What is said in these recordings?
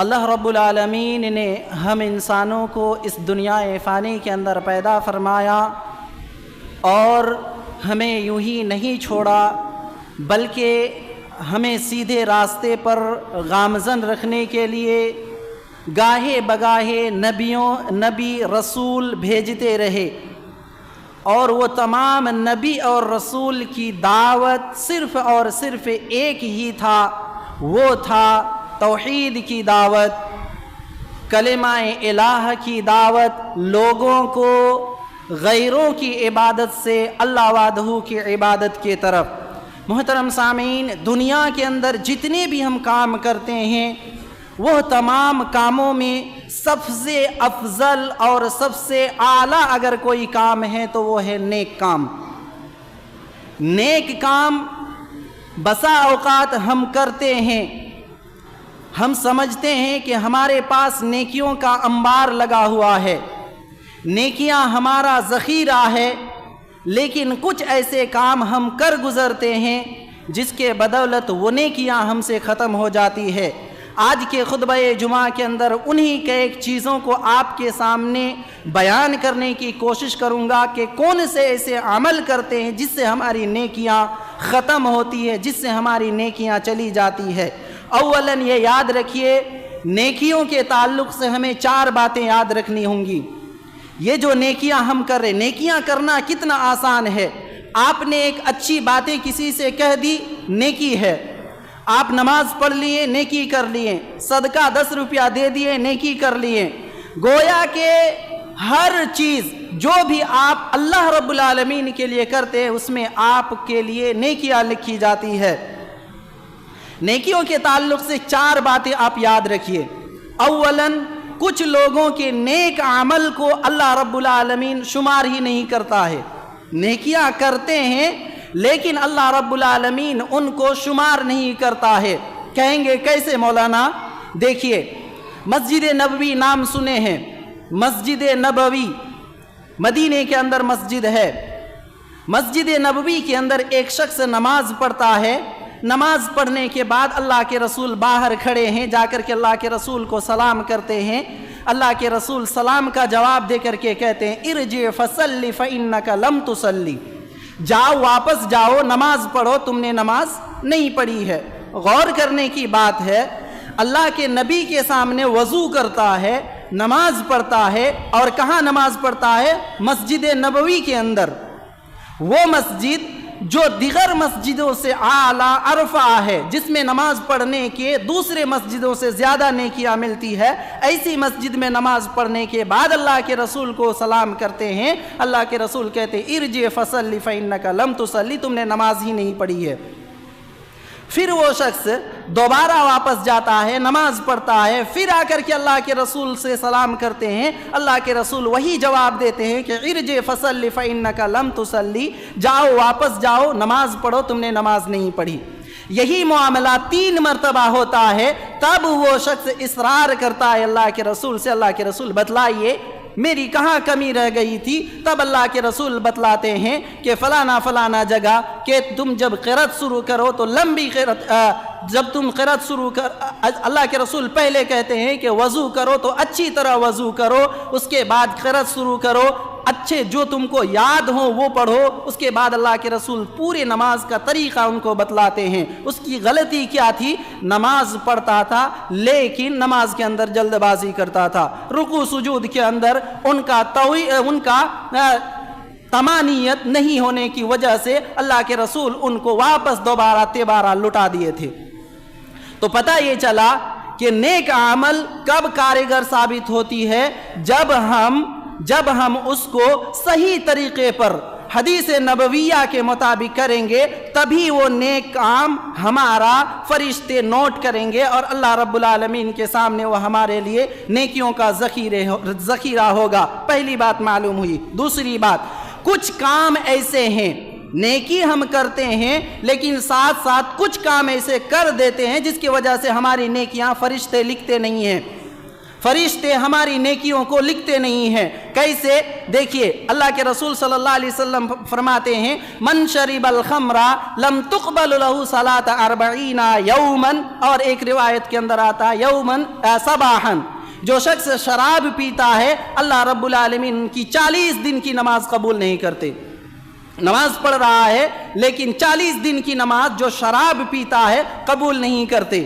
اللہ رب العالمین نے ہم انسانوں کو اس دنیا فانی کے اندر پیدا فرمایا اور ہمیں یوں ہی نہیں چھوڑا، بلکہ ہمیں سیدھے راستے پر گامزن رکھنے کے لیے گاہے بگاہے نبی رسول بھیجتے رہے، اور وہ تمام نبی اور رسول کی دعوت صرف اور صرف ایک ہی تھا، وہ تھا توحید کی دعوت، کلمہ الہ کی دعوت، لوگوں کو غیروں کی عبادت سے اللہ وحدہ کی عبادت کی طرف۔ محترم سامعین، دنیا کے اندر جتنے بھی ہم کام کرتے ہیں وہ تمام کاموں میں سب سے افضل اور سب سے اعلیٰ اگر کوئی کام ہے تو وہ ہے نیک کام۔ نیک کام بسا اوقات ہم کرتے ہیں، ہم سمجھتے ہیں کہ ہمارے پاس نیکیوں کا انبار لگا ہوا ہے، نیکیاں ہمارا ذخیرہ ہے، لیکن کچھ ایسے کام ہم کر گزرتے ہیں جس کے بدولت وہ نیکیاں ہم سے ختم ہو جاتی ہے۔ آج کے خطبہ جمعہ کے اندر انہی کے ایک چیزوں کو آپ کے سامنے بیان کرنے کی کوشش کروں گا کہ کون سے ایسے عمل کرتے ہیں جس سے ہماری نیکیاں ختم ہوتی ہے، جس سے ہماری نیکیاں چلی جاتی ہے۔ اولاً یہ یاد رکھیے، نیکیوں کے تعلق سے ہمیں 4 باتیں یاد رکھنی ہوں گی۔ یہ جو نیکیاں ہم کر رہے، نیکیاں کرنا کتنا آسان ہے۔ آپ نے ایک اچھی باتیں کسی سے کہہ دی، نیکی ہے۔ آپ نماز پڑھ لیے، نیکی کر لیے، صدقہ 10 روپیہ دے دیے، نیکی کر لیے۔ گویا کہ ہر چیز جو بھی آپ اللہ رب العالمین کے لیے کرتے ہیں اس میں آپ کے لیے نیکیاں لکھی جاتی ہے۔ نیکیوں کے تعلق سے 4 باتیں آپ یاد رکھیے۔ اولاً کچھ لوگوں کے نیک عمل کو اللہ رب العالمین شمار ہی نہیں کرتا ہے، نیکیاں کرتے ہیں لیکن اللہ رب العالمین ان کو شمار نہیں کرتا ہے۔ کہیں گے کیسے مولانا؟ دیکھیے، مسجد نبوی نام سنے ہیں، مسجد نبوی مدینے کے اندر مسجد ہے۔ مسجد نبوی کے اندر ایک شخص نماز پڑھتا ہے، نماز پڑھنے کے بعد اللہ کے رسول باہر کھڑے ہیں، جا کر کے اللہ کے رسول کو سلام کرتے ہیں۔ اللہ کے رسول سلام کا جواب دے کر کے کہتے ہیں ارجع فصلی فإنک لم تصلی، جاؤ واپس جاؤ، نماز پڑھو، تم نے نماز نہیں پڑھی ہے۔ غور کرنے کی بات ہے، اللہ کے نبی کے سامنے وضو کرتا ہے، نماز پڑھتا ہے، اور کہاں نماز پڑھتا ہے؟ مسجد نبوی کے اندر، وہ مسجد جو دیگر مسجدوں سے اعلیٰ ارفع ہے، جس میں نماز پڑھنے کے دوسرے مسجدوں سے زیادہ نیکیاں ملتی ہے، ایسی مسجد میں نماز پڑھنے کے بعد اللہ کے رسول کو سلام کرتے ہیں۔ اللہ کے رسول کہتے ہیں ارجع فصلی فإنک لم تصلی، تم نے نماز ہی نہیں پڑھی ہے۔ پھر وہ شخص دوبارہ واپس جاتا ہے، نماز پڑھتا ہے، پھر آ کر کے اللہ کے رسول سے سلام کرتے ہیں۔ اللہ کے رسول وہی جواب دیتے ہیں کہ ارجع فصلی فإنک لم تصلی، جاؤ واپس جاؤ، نماز پڑھو، تم نے نماز نہیں پڑھی۔ یہی معاملہ 3 مرتبہ ہوتا ہے، تب وہ شخص اصرار کرتا ہے اللہ کے رسول سے، اللہ کے رسول بتلائیے میری کہاں کمی رہ گئی تھی؟ تب اللہ کے رسول بتلاتے ہیں کہ فلانا فلانا جگہ کہ تم جب قرأت شروع کرو تو لمبی قرأت، جب تم قرأت شروع کر، اللہ کے رسول پہلے کہتے ہیں کہ وضو کرو تو اچھی طرح وضو کرو، اس کے بعد قرأت شروع کرو، اچھے جو تم کو یاد ہوں وہ پڑھو۔ اس کے بعد اللہ کے رسول پورے نماز کا طریقہ ان کو بتلاتے ہیں۔ اس کی غلطی کیا تھی؟ نماز پڑھتا تھا لیکن نماز کے اندر جلد بازی کرتا تھا، رکوع سجود کے اندر ان کا تمانیت نہیں ہونے کی وجہ سے اللہ کے رسول ان کو واپس دوبارہ تیبارہ لٹا دیے تھے۔ تو پتہ یہ چلا کہ نیک عمل کب کارگر ثابت ہوتی ہے؟ جب ہم اس کو صحیح طریقے پر حدیث نبویہ کے مطابق کریں گے، تبھی وہ نیک کام ہمارا فرشتے نوٹ کریں گے اور اللہ رب العالمین کے سامنے وہ ہمارے لیے نیکیوں کا ذخیرہ ہوگا۔ پہلی بات معلوم ہوئی۔ دوسری بات، کچھ کام ایسے ہیں، نیکی ہم کرتے ہیں لیکن ساتھ ساتھ کچھ کام ایسے کر دیتے ہیں جس کی وجہ سے ہماری نیکیاں فرشتے لکھتے نہیں ہیں۔ فرشتے ہماری نیکیوں کو لکھتے نہیں ہیں۔ کیسے؟ دیکھیے اللہ کے رسول صلی اللہ علیہ وسلم فرماتے ہیں من شرب الخمر لم تقبل له صلاة 40 یوما، اور ایک روایت کے اندر آتا یوما صباحا، جو شخص شراب پیتا ہے اللہ رب العالمین کی 40 دن کی نماز قبول نہیں کرتے۔ نماز پڑھ رہا ہے لیکن 40 دن کی نماز جو شراب پیتا ہے قبول نہیں کرتے۔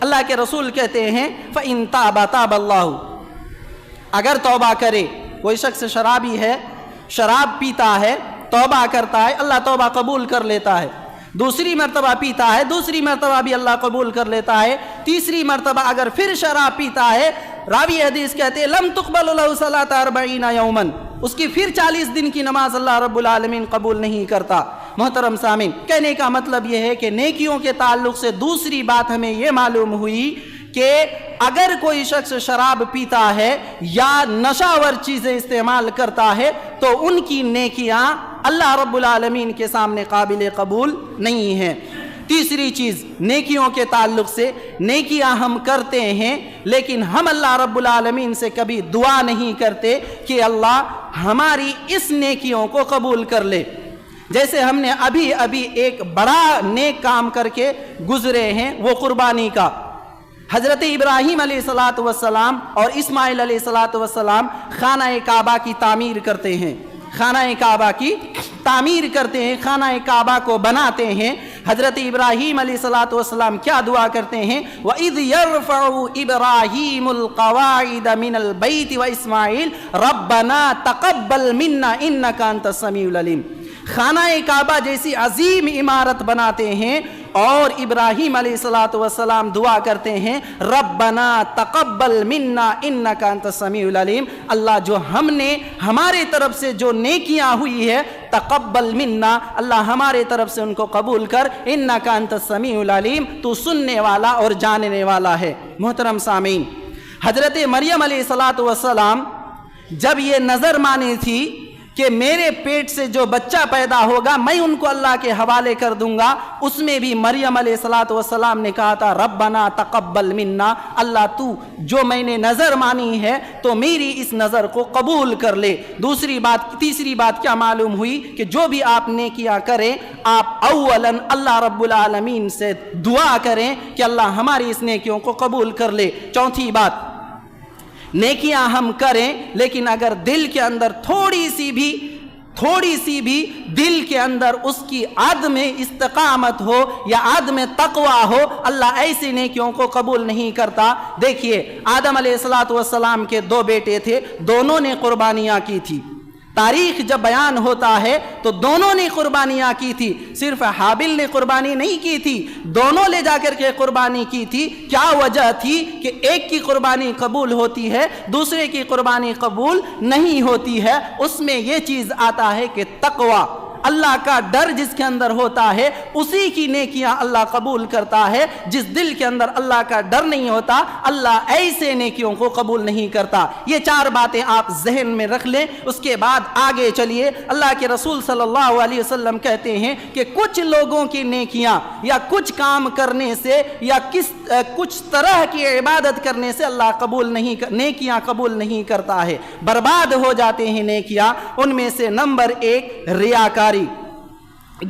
اللہ کے رسول کہتے ہیں فَإِن تَابَ تَابَ اللَّهُ، اگر توبہ کرے، کوئی شخص شرابی ہے، شراب پیتا ہے، توبہ کرتا ہے، اللہ توبہ قبول کر لیتا ہے۔ دوسری مرتبہ پیتا ہے، دوسری مرتبہ بھی اللہ قبول کر لیتا ہے۔ تیسری مرتبہ اگر پھر شراب پیتا ہے، راوی حدیث کہتے ہیں لم تقبل له صلاة 40 یوما، اس کی پھر 40 دن کی نماز اللہ رب العالمین قبول نہیں کرتا۔ محترم سامعین، کہنے کا مطلب یہ ہے کہ نیکیوں کے تعلق سے دوسری بات ہمیں یہ معلوم ہوئی کہ اگر کوئی شخص شراب پیتا ہے یا نشاور چیزیں استعمال کرتا ہے تو ان کی نیکیاں اللہ رب العالمین کے سامنے قابل قبول نہیں ہیں۔ تیسری چیز نیکیوں کے تعلق سے، نیکیاں ہم کرتے ہیں لیکن ہم اللہ رب العالمین سے کبھی دعا نہیں کرتے کہ اللہ ہماری اس نیکیوں کو قبول کر لے۔ جیسے ہم نے ابھی ایک بڑا نیک کام کر کے گزرے ہیں، وہ قربانی کا۔ حضرت ابراہیم علیہ السلام اور اسماعیل علیہ السلام خانہ کعبہ کی تعمیر کرتے ہیں، خانہ کعبہ کی تعمیر کرتے ہیں، خانہ کعبہ کو بناتے ہیں۔ حضرت ابراہیم علیہ السلام کیا دعا کرتے ہیں؟ وَإِذْ يَرْفَعُ إِبْرَاهِيمُ الْقَوَاعِدَ مِنَ الْبَيْتِ وَإِسْمَاعِيلُ رَبَّنَا تَقَبَّلْ مِنَّا إِنَّكَ أَنْتَ السَّمِيعُ الْعَلِيمُ۔ خانہ کعبہ جیسی عظیم عمارت بناتے ہیں اور ابراہیم علیہ السلام دعا کرتے ہیں ربنا تقبل منا انک انت السمیع العلیم، اللہ جو ہم نے ہمارے طرف سے جو نیکیاں ہوئی ہے تقبل منا، اللہ ہمارے طرف سے ان کو قبول کر، انک انت السمیع العلیم، تو سننے والا اور جاننے والا ہے۔ محترم سامعین، حضرت مریم علیہ السلام جب یہ نظر مانی تھی کہ میرے پیٹ سے جو بچہ پیدا ہوگا میں ان کو اللہ کے حوالے کر دوں گا، اس میں بھی مریم علیہ السلام نے کہا تھا ربنا تقبل منا، اللہ تو جو میں نے نظر مانی ہے تو میری اس نظر کو قبول کر لے۔ تیسری بات کیا معلوم ہوئی کہ جو بھی آپ نیکیاں کریں آپ اولاً اللہ رب العالمین سے دعا کریں کہ اللہ ہماری اس نیکیوں کو قبول کر لے۔ چوتھی بات، نیکیاں ہم کریں لیکن اگر دل کے اندر تھوڑی سی بھی دل کے اندر اس کی عدم استقامت ہو یا عدم تقوی ہو، اللہ ایسی نیکیوں کو قبول نہیں کرتا۔ دیکھیے آدم علیہ السلام کے 2 بیٹے تھے، دونوں نے قربانیاں کی تھی۔ تاریخ جب بیان ہوتا ہے تو دونوں نے قربانیاں کی تھی، صرف حابل نے قربانی نہیں کی تھی، دونوں لے جا کر کے قربانی کی تھی۔ کیا وجہ تھی کہ ایک کی قربانی قبول ہوتی ہے دوسرے کی قربانی قبول نہیں ہوتی ہے؟ اس میں یہ چیز آتا ہے کہ تقوی، اللہ کا ڈر جس کے اندر ہوتا ہے اسی کی نیکیاں اللہ قبول کرتا ہے۔ جس دل کے اندر اللہ کا ڈر نہیں ہوتا اللہ ایسے نیکیوں کو قبول نہیں کرتا۔ یہ 4 باتیں آپ ذہن میں رکھ لیں۔ اس کے بعد آگے چلیے، اللہ کے رسول صلی اللہ علیہ وسلم کہتے ہیں کہ کچھ لوگوں کی نیکیاں یا کچھ کام کرنے سے یا کچھ طرح کی عبادت کرنے سے اللہ نیکیاں قبول نہیں کرتا ہے، برباد ہو جاتے ہیں نیکیاں۔ ان میں سے نمبر 1 ریاکاری،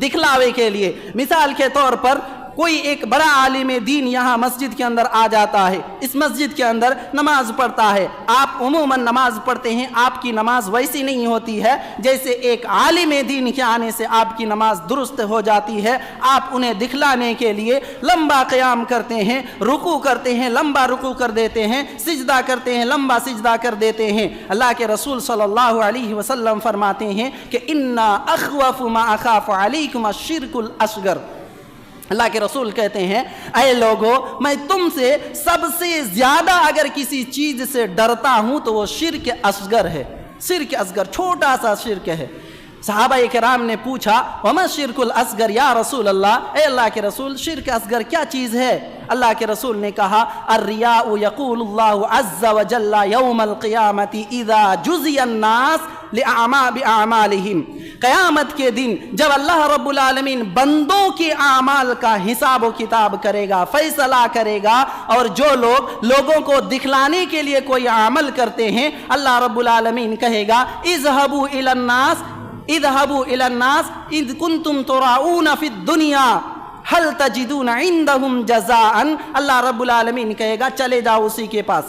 دکھلاوے کے لیے۔ مثال کے طور پر کوئی ایک بڑا عالم دین یہاں مسجد کے اندر آ جاتا ہے، اس مسجد کے اندر نماز پڑھتا ہے۔ آپ عموماً نماز پڑھتے ہیں، آپ کی نماز ویسی نہیں ہوتی ہے جیسے ایک عالم دین کے آنے سے آپ کی نماز درست ہو جاتی ہے۔ آپ انہیں دکھلانے کے لیے لمبا قیام کرتے ہیں، رکوع کرتے ہیں، لمبا رکوع کر دیتے ہیں، سجدہ کرتے ہیں، لمبا سجدہ کر دیتے ہیں۔ اللہ کے رسول صلی اللہ علیہ وسلم فرماتے ہیں کہ اِنَّا أَخْوَفُ مَا أَخَافُ عَلَيْكُمَ الشِّرْكُ الْأَصْغَرُ۔ اللہ کے رسول کہتے ہیں اے لوگو، میں تم سے سب سے زیادہ اگر کسی چیز سے ڈرتا ہوں تو وہ شرک اصغر ہے۔ شرک اصغر چھوٹا سا شرک ہے۔ صحابہ کرام نے پوچھا وما الشرک الاصغر یا رسول اللہ، اے اللہ کے رسول شرک اصغر کیا چیز ہے؟ اللہ کے رسول نے کہا الریاء یقول اللہ عز وجل یوم القیامت اذا جزی الناس بأعمالہم، قیامت کے دن جب اللہ رب العالمین بندوں کے اعمال کا حساب و کتاب کرے گا، فیصلہ کرے گا، اور جو لوگ لوگوں کو دکھلانے کے لیے کوئی عمل کرتے ہیں، اللہ رب العالمین کہے گا اذهبوا الى الناس اذهبوا الى الناس اذ كنتم تراؤون في الدنيا هل تجدون عندهم جزاء۔ اللہ رب العالمین کہے گا چلے جاؤ اسی کے پاس،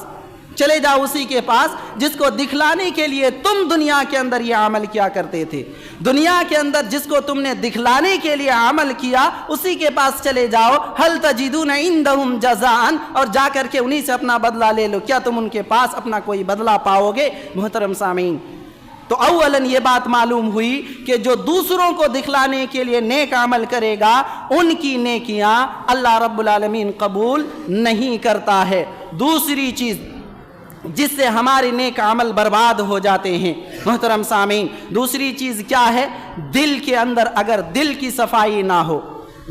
چلے جاؤ اسی کے پاس جس کو دکھلانے کے لیے تم دنیا کے اندر یہ عمل کیا کرتے تھے، دنیا کے اندر جس کو تم نے دکھلانے کے لیے عمل کیا اسی کے پاس چلے جاؤ، هل تجدون عندهم جزاء، اور جا کر کے انہی سے اپنا بدلہ لے لو، کیا تم ان کے پاس اپنا کوئی بدلہ پاؤ گے؟ محترم سامعین، تو اولاً یہ بات معلوم ہوئی کہ جو دوسروں کو دکھلانے کے لیے نیک عمل کرے گا ان کی نیکیاں اللہ رب العالمین قبول نہیں کرتا ہے۔ دوسری چیز جس سے ہمارے نیک عمل برباد ہو جاتے ہیں محترم سامعین، دوسری چیز کیا ہے؟ دل کے اندر اگر دل کی صفائی نہ ہو،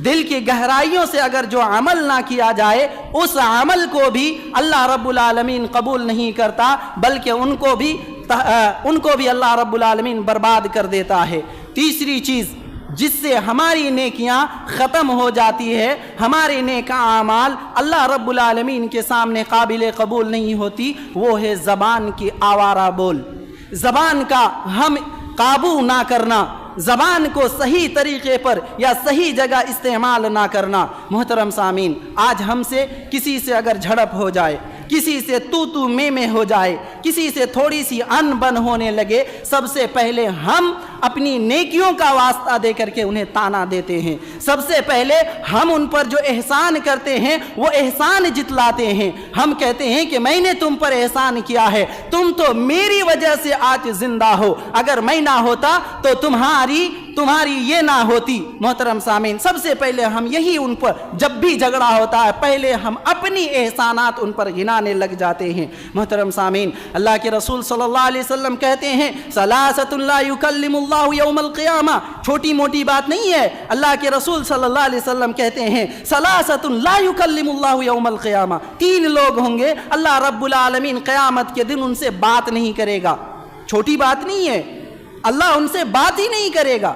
دل کی گہرائیوں سے اگر جو عمل نہ کیا جائے اس عمل کو بھی اللہ رب العالمین قبول نہیں کرتا، بلکہ ان کو بھی اللہ رب العالمین برباد کر دیتا ہے۔ تیسری چیز جس سے ہماری نیکیاں ختم ہو جاتی ہے، ہمارے نیک اعمال اللہ رب العالمین کے سامنے قابل قبول نہیں ہوتی، وہ ہے زبان کی آوارہ بول، زبان کا ہم قابو نہ کرنا، زبان کو صحیح طریقے پر یا صحیح جگہ استعمال نہ کرنا۔ محترم سامعین، آج ہم سے کسی سے اگر جھڑپ ہو جائے، کسی سے تو میں ہو جائے، کسی سے تھوڑی سی ان بن ہونے لگے، سب سے پہلے ہم اپنی نیکیوں کا واسطہ دے کر کے انہیں تانا دیتے ہیں، سب سے پہلے ہم ان پر جو احسان کرتے ہیں وہ احسان جتلاتے ہیں، ہم کہتے ہیں کہ میں نے تم پر احسان کیا ہے، تم تو میری وجہ سے آج زندہ ہو، اگر میں نہ ہوتا تو تمہاری یہ نہ ہوتی۔ محترم سامعین، سب سے پہلے ہم یہی ان پر جب بھی جھگڑا ہوتا ہے پہلے ہم اپنی احسانات ان پر گنانے لگ جاتے ہیں۔ محترم سامعین، اللہ کے رسول صلی اللہ علیہ وسلم کہتے ہیں ثلاثۃ لا یکلم اللہ یوم القیامہ، چھوٹی موٹی بات نہیں ہے، اللہ کے رسول صلی اللہ علیہ وسلم کہتے ہیں ثلاثۃ لا یکلم اللہ یوم القیامہ، 3 لوگ ہوں گے اللہ رب العالمین قیامت کے دن ان سے بات نہیں کرے گا۔ چھوٹی بات نہیں ہے، اللہ ان سے بات ہی نہیں کرے گا۔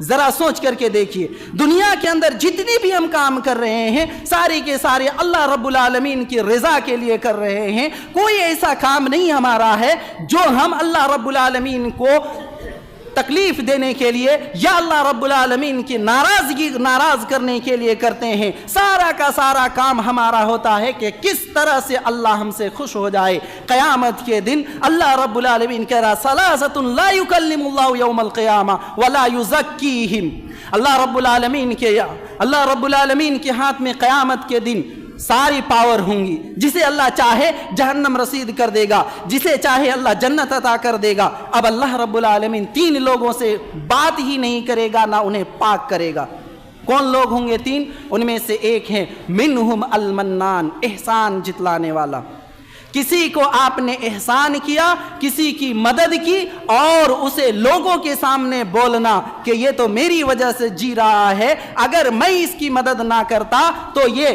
ذرا سوچ کر کے دیکھیے، دنیا کے اندر جتنی بھی ہم کام کر رہے ہیں سارے کے سارے اللہ رب العالمین کی رضا کے لیے کر رہے ہیں، کوئی ایسا کام نہیں ہمارا ہے جو ہم اللہ رب العالمین کو تکلیف دینے کے لیے یا اللہ رب العالمین کی ناراض کرنے کے لیے کرتے ہیں۔ سارا کا سارا کام ہمارا ہوتا ہے کہ کس طرح سے اللہ ہم سے خوش ہو جائے۔ قیامت کے دن اللہ رب العالمین کہہ رہا ثلاثۃ لا یکلم اللہ یوم القیامہ ولا یزکیہم، اللہ رب العالمین کے ہاتھ میں قیامت کے دن ساری پاور ہوں گی، جسے اللہ چاہے جہنم رسید کر دے گا، جسے چاہے اللہ جنت عطا کر دے گا۔ اب اللہ رب العالمین 3 لوگوں سے بات ہی نہیں کرے گا، نہ انہیں پاک کرے گا۔ کون لوگ ہوں گے 3؟ ان میں سے ایک ہے منہم المنان، احسان جتلانے والا۔ کسی کو آپ نے احسان کیا، کسی کی مدد کی اور اسے لوگوں کے سامنے بولنا کہ یہ تو میری وجہ سے جی رہا ہے، اگر میں اس کی مدد نہ کرتا تو یہ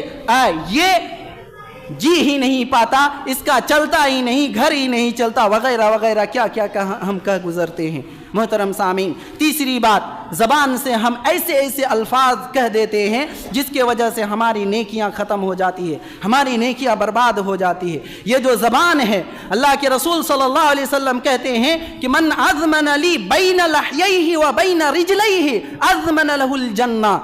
جی ہی نہیں پاتا، اس کا چلتا ہی نہیں، گھر ہی نہیں چلتا، وغیرہ وغیرہ کیا کیا ہم کہہ گزرتے ہیں۔ محترم سامعین، تیسری بات، زبان سے ہم ایسے الفاظ کہہ دیتے ہیں جس کی وجہ سے ہماری نیکیاں ختم ہو جاتی ہے، ہماری نیکیاں برباد ہو جاتی ہے۔ یہ جو زبان ہے، اللہ کے رسول صلی اللہ علیہ وسلم کہتے ہیں کہ من اضمن لی بین لحییہ و بین رجلیہ اضمن لہ الجنہ،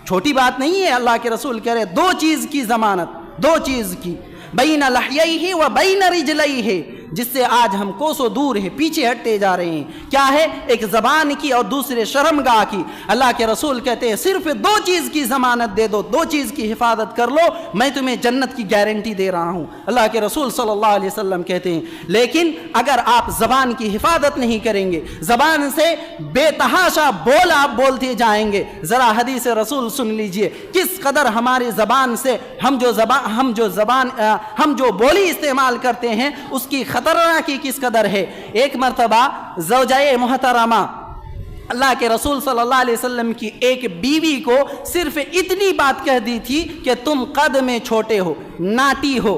چھوٹی بات نہیں ہے، اللہ کے رسول کہہ رہے 2 چیز کی ضمانت، 2 چیز کی، بین لحییہ و بین رجلیہ، جس سے آج ہم کوسوں دور ہیں، پیچھے ہٹتے جا رہے ہیں۔ کیا ہے؟ ایک زبان کی اور دوسرے شرمگاہ کی۔ اللہ کے رسول کہتے ہیں صرف 2 چیز کی ضمانت دے دو، 2 چیز کی حفاظت کر لو، میں تمہیں جنت کی گارنٹی دے رہا ہوں۔ اللہ کے رسول صلی اللہ علیہ وسلم کہتے ہیں لیکن اگر آپ زبان کی حفاظت نہیں کریں گے، زبان سے بے تحاشا بول آپ بولتے جائیں گے، ذرا حدیث رسول سن لیجئے کس قدر ہماری زبان سے ہم جو بولی استعمال کرتے ہیں اس کی خطرناکی کس قدر ہے۔ ایک مرتبہ زوجہ محترمہ اللہ کے رسول صلی اللہ علیہ وسلم کی ایک بیوی کو صرف اتنی بات کہہ دی تھی کہ تم قد میں چھوٹے ہو، ناٹی ہو،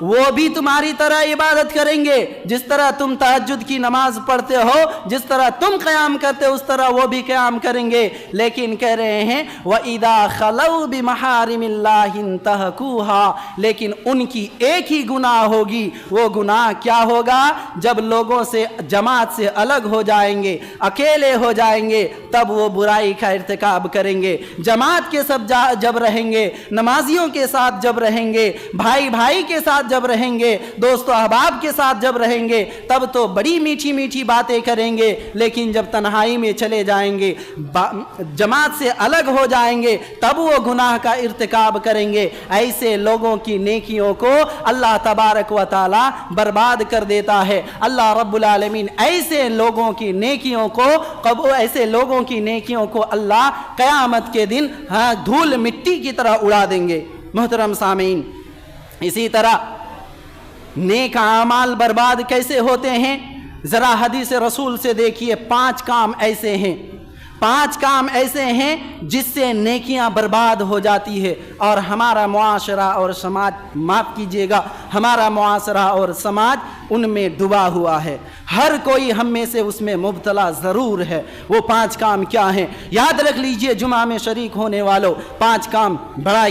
وہ بھی تمہاری طرح عبادت کریں گے، جس طرح تم تہجد کی نماز پڑھتے ہو، جس طرح تم قیام کرتے ہو اس طرح وہ بھی قیام کریں گے۔ لیکن کہہ رہے ہیں وَإِذَا خَلَوْا بِمَحَارِمِ اللَّهِ انْتَهَكُوهَا، لیکن ان کی ایک ہی گناہ ہوگی۔ وہ گناہ کیا ہوگا؟ جب لوگوں سے، جماعت سے الگ ہو جائیں گے، اکیلے ہو جائیں گے، تب وہ برائی کا ارتکاب کریں گے۔ جماعت کے سب جب رہیں گے، نمازیوں کے ساتھ جب رہیں گے، بھائی بھائی کے ساتھ جب رہیں گے، دوست و احباب کے ساتھ جب رہیں گے، تب تو بڑی میٹھی میٹھی باتیں کریں گے۔ لیکن جب تنہائی میں چلے جائیں گے، جماعت سے الگ ہو جائیں گے، تب وہ گناہ کا ارتکاب کریں گے۔ ایسے لوگوں کی نیکیوں کو اللہ تبارک و تعالی برباد کر دیتا ہے۔ اللہ رب العالمین ایسے لوگوں کی نیکیوں کو اللہ قیامت کے دن دھول مٹی کی طرح اڑا دیں گے۔ محترم سامعین، اسی طرح نیک اعمال برباد کیسے ہوتے ہیں؟ ذرا حدیث رسول سے دیکھیے، 5 کام ایسے ہیں، 5 کام ایسے ہیں جس سے نیکیاں برباد ہو جاتی ہے، اور ہمارا معاشرہ اور سماج، معاف کیجیے گا، ہمارا معاشرہ اور سماج ان میں ڈوبا ہوا ہے۔ ہر کوئی ہم میں سے اس میں مبتلا ضرور ہے۔ وہ 5 کام کیا ہیں؟ یاد رکھ لیجئے جمعہ میں شریک ہونے والوں، 5 کام بڑا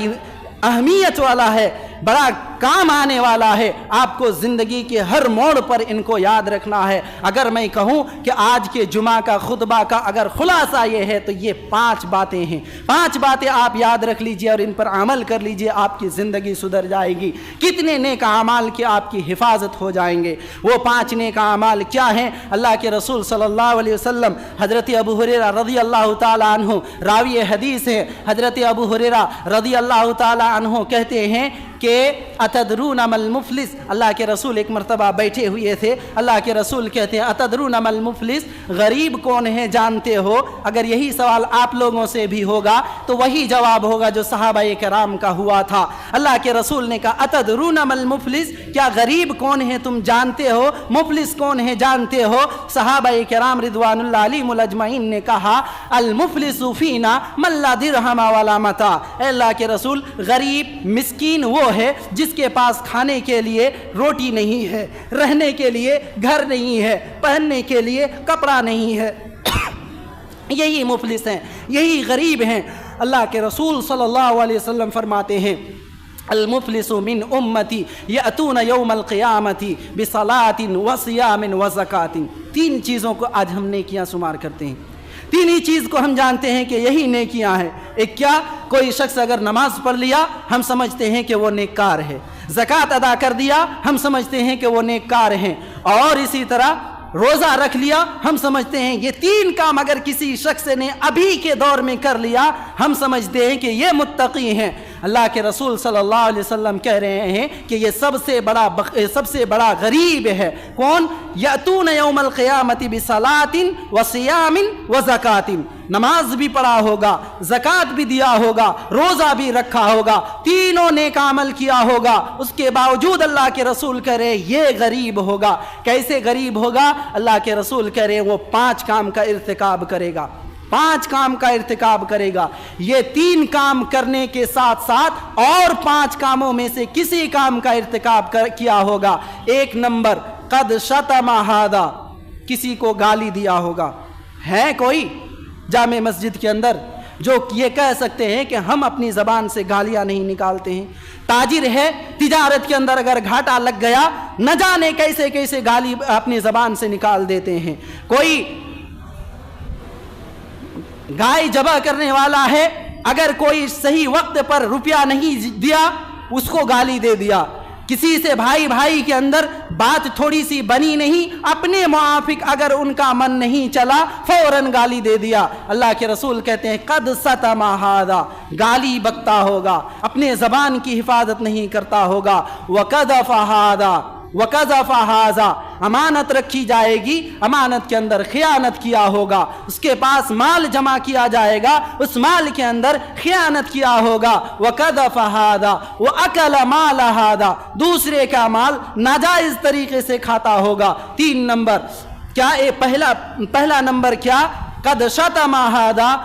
اہمیت والا ہے، بڑا کام آنے والا ہے۔ آپ کو زندگی کے ہر موڑ پر ان کو یاد رکھنا ہے۔ اگر میں کہوں کہ آج کے جمعہ کا خطبہ کا اگر خلاصہ یہ ہے تو یہ 5 باتیں ہیں۔ 5 باتیں آپ یاد رکھ لیجئے اور ان پر عمل کر لیجئے، آپ کی زندگی سدھر جائے گی۔ کتنے نیک اعمال کی آپ کی حفاظت ہو جائیں گے۔ وہ 5 نیک اعمال کیا ہیں؟ اللہ کے رسول صلی اللہ علیہ وسلم، حضرت ابو ہریرہ رضی اللہ تعالیٰ عنہ راوی حدیث ہے، حضرت ابو ہریرہ رضی اللہ تعالیٰ عنہ کہتے ہیں کہ اتدرون ما المفلس، اللہ کے رسول ایک مرتبہ بیٹھے ہوئے تھے، اللہ کے رسول کہتے ہیں اتدرون ما المفلس، غریب کون ہے جانتے ہو؟ اگر یہی سوال آپ لوگوں سے بھی ہوگا تو وہی جواب ہوگا جو صحابہ کرام کا ہوا تھا۔ اللہ کے رسول نے کہا اتدرون ما المفلس، کیا غریب کون ہے تم جانتے ہو؟ مفلس کون ہے جانتے ہو؟ صحابہ کرام رضوان اللہ علیہم اجمعین نے کہا المفلس فینا من لا درہم ولا متاع، اے اللہ کے رسول غریب مسکین وہ ہے جس کے پاس کھانے کے لیے روٹی نہیں ہے، رہنے کے لیے گھر نہیں ہے، پہننے کے لیے کپڑا نہیں ہے۔ یہی مفلس ہیں، یہی غریب ہیں۔ اللہ کے رسول صلی اللہ علیہ وسلم فرماتے ہیں المفلس من امتی یأتون یوم القیامت بصلاۃ وصیام وزکاۃ۔ 3 چیزوں کو آج ہم نیکیاں شمار کرتے ہیں، 3 ہی چیز کو ہم جانتے ہیں کہ یہی نیکیاں ہیں۔ ایک کیا؟ کوئی شخص اگر نماز پڑھ لیا ہم سمجھتے ہیں کہ وہ نیککار ہے، زکوٰۃ ادا کر دیا ہم سمجھتے ہیں کہ وہ نیککار ہیں، اور اسی طرح روزہ رکھ لیا ہم سمجھتے ہیں یہ 3 کام اگر کسی شخص نے ابھی کے دور میں کر لیا ہم سمجھتے ہیں کہ یہ متقی ہیں۔ اللہ کے رسول صلی اللہ علیہ وسلم کہہ رہے ہیں کہ یہ سب سے بڑا غریب ہے۔ کون؟ یأتون یوم القیامت بصلاۃ وصیام وزکاۃ، نماز بھی پڑھا ہوگا، زکوٰۃ بھی دیا ہوگا، روزہ بھی رکھا ہوگا، تینوں نیک عمل کیا ہوگا، اس کے باوجود اللہ کے رسول کہہ رہے یہ غریب ہوگا۔ کیسے غریب ہوگا؟ اللہ کے رسول کہہ رہے وہ 5 کام کا ارتکاب کرے گا، 5 کام کا ارتکاب کرے گا۔ یہ 3 کام کرنے کے ساتھ ساتھ اور 5 کاموں میں سے کسی کام کا ارتکاب کیا ہوگا۔ 1 نمبر قد شتم ھذا، کسی کو گالی دیا ہوگا۔ ہے کوئی جامع مسجد کے اندر جو یہ کہہ سکتے ہیں کہ ہم اپنی زبان سے گالیاں نہیں نکالتے ہیں؟ تاجر ہے، تجارت کے اندر اگر گھاٹا لگ گیا نہ جانے کیسے کیسے گالی اپنی زبان سے نکال دیتے ہیں۔ کوئی گائے ذبح کرنے والا ہے، اگر کوئی صحیح وقت پر روپیہ نہیں دیا اس کو گالی دے دیا۔ کسی سے بھائی کے اندر بات تھوڑی سی بنی نہیں، اپنے موافق اگر ان کا من نہیں چلا فوراً گالی دے دیا۔ اللہ کے رسول کہتے ہیں قد ستم ھذا، گالی بکتا ہوگا، اپنے زبان کی حفاظت نہیں کرتا ہوگا۔ وقذف ھذا، امانت رکھی جائے گی، امانت کے اندر خیانت کیا ہوگا۔ اس کے پاس مال جمع کیا جائے گا، اس مال کے اندر خیانت کیا ہوگا۔ وقذف ھذا واکل مال ھذا، دوسرے کا مال ناجائز طریقے سے کھاتا ہوگا۔ 3 نمبر کیا؟ پہلا نمبر کیا؟ قد شتم ھذا،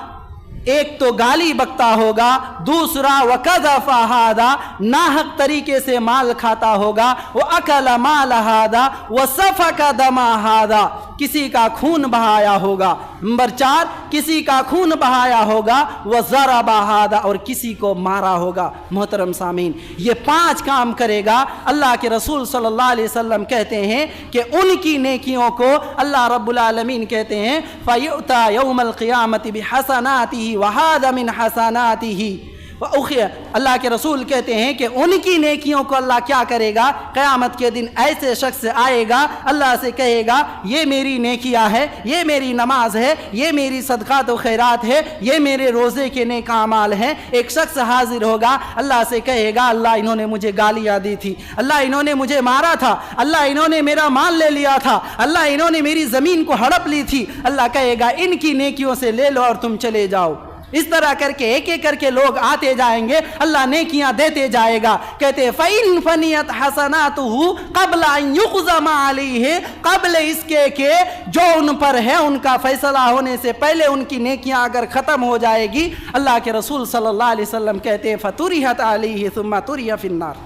ایک تو گالی بکتا ہوگا، دوسرا وَقَذَفَ هَذَا ناحق طریقے سے مال کھاتا ہوگا، وَأَكَلَ مَالَ هَذَا وَسَفَكَ دَمَ هَذَا کسی کا خون بہایا ہوگا، نمبر 4 کسی کا خون بہایا ہوگا، وَضَرَبَ هَذَا اور کسی کو مارا ہوگا۔ محترم سامعین، یہ 5 کام کرے گا۔ اللہ کے رسول صلی اللہ علیہ وسلم کہتے ہیں کہ ان کی نیکیوں کو اللہ رب العالمین کہتے ہیں فَيُؤْتَى يَوْمَ الْقِيَامَةِ بِحَسَنَاتِهِ وَهَذَا مِنْ حَسَنَاتِهِ۔ اللہ کے رسول کہتے ہیں کہ ان کی نیکیوں کو اللہ کیا کرے گا؟ قیامت کے دن ایسے شخص آئے گا، اللہ سے کہے گا یہ میری نیکیاں ہے، یہ میری نماز ہے، یہ میری صدقات و خیرات ہے، یہ میرے روزے کے نیک اعمال ہیں۔ ایک شخص حاضر ہوگا، اللہ سے کہے گا اللہ انہوں نے مجھے گالیاں دی تھی، اللہ انہوں نے مجھے مارا تھا، اللہ انہوں نے میرا مال لے لیا تھا، اللہ انہوں نے میری زمین کو ہڑپ لی تھی۔ اللہ کہے گا ان کی نیکیوں سے لے لو اور تم چلے جاؤ۔ اس طرح کر کے ایک ایک کر کے لوگ آتے جائیں گے، اللہ نیکیاں دیتے جائے گا۔ کہتے فَإِن فَنِيَتْ حَسَنَاتُهُ قَبْلَ أَن يُقْضَمَ عَلَيْهِ قبل اس کے کہ جو ان پر ہے ان کا فیصلہ ہونے سے پہلے ان کی نیکیاں اگر ختم ہو جائے گی، اللہ کے رسول صلی اللہ علیہ وسلم کہتے ہیں فَطُرِحَتْ عَلَيْهِ ثُمَّ طُرِحَ فِي النَّارِ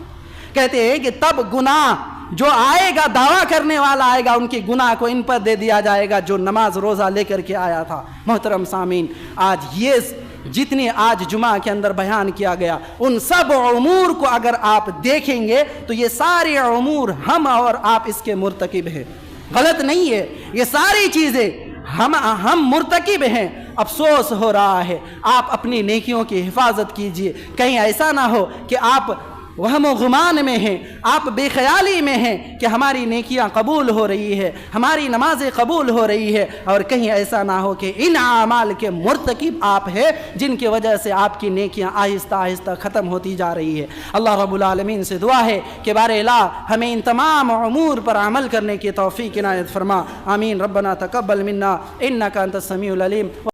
کہتے ہیں کہ تب گناہ جو آئے گا، دعویٰ کرنے والا آئے گا، ان کی گناہ کو ان پر دے دیا جائے گا جو نماز روزہ لے کر کے آیا تھا۔ محترم سامعین، آج یہ جتنے آج جمعہ کے اندر بیان کیا گیا ان سب امور کو اگر آپ دیکھیں گے تو یہ سارے امور ہم اور آپ اس کے مرتکب ہیں، غلط نہیں ہے، یہ ساری چیزیں ہم مرتکب ہیں۔ افسوس ہو رہا ہے، آپ اپنی نیکیوں کی حفاظت کیجئے، کہیں ایسا نہ ہو کہ آپ وہم و گمان میں ہیں، آپ بے خیالی میں ہیں کہ ہماری نیکیاں قبول ہو رہی ہے، ہماری نمازیں قبول ہو رہی ہے، اور کہیں ایسا نہ ہو کہ ان اعمال کے مرتکب آپ ہیں جن کی وجہ سے آپ کی نیکیاں آہستہ آہستہ ختم ہوتی جا رہی ہے۔ اللہ رب العالمین سے دعا ہے کہ بار الہ ہمیں ان تمام امور پر عمل کرنے کی توفیق عنایت فرما۔ آمین۔ ربنا تقبل منا انک انت السمیع العلیم۔